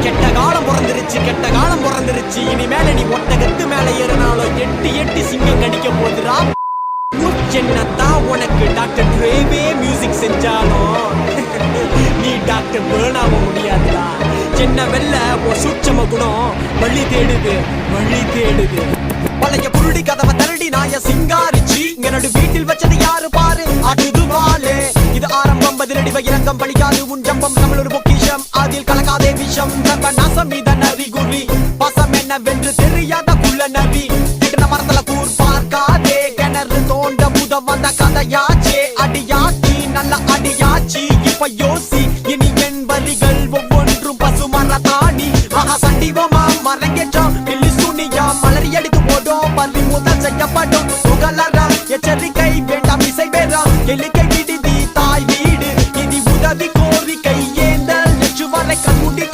கெட்ட காலம் பிறந்துருச்சு, கெட்ட காலம் பிறந்துருச்சு. இனிமேல நீ ஒட்டகத்து மேல ஏறினாலும் எட்டு எட்டு சிங்கம் கடிக்க போதுரா. என்னத்தான் உனக்கு டாக்டர் ட்ரேவே மியூசிக் செஞ்சாலும் நீ டாக்டர் பேர்னாக முடியாதுடா. சின்ன வெள்ள ஒரு சூட்சம குணம் வழி தேடுது, வழி தேடுது. பழைய புருடி கதவை தருடி நாய சிங்காரிச்சி என்னோட வீட்டில் வச்சது யாரு பாரு அடுது வாழே. இது ஆரம்பம் பதிலடி பகிரங்கம் பழிக்காது உன் ஜம்பம் தமிழ் ஒரு பொக்கிஷம் அதில் கலக்காதே விஷம். நாசம் மீத நரி குறி பசம் என்னவென்று தெரியாத குள்ள நரி கிட்ட மரத்துல கூர் பார்க்காதே. கிணறு தோண்ட புதம் வந்த கதையாச்சே அடியாக்கி நல்ல அடியாச்சி. இப்ப யோசி இனி என் வரிகள் ஒவ்வொன்றும் பசுமர தாணி ஆஹா சண்டிவமா மரங்கேற்றம் பில்லி சுனியா மலரி அடித்து போடும் பள்ளி முதல் செய்யப்படும் புகழரா. எச்சரிக்கை வேண்டாம் இசை வேறாம் எல்லிக்கை விடுதி தாய் வீடு இனி உதவி கோரிக்கை ஏந்தல் நெற்று வரை கண்முடி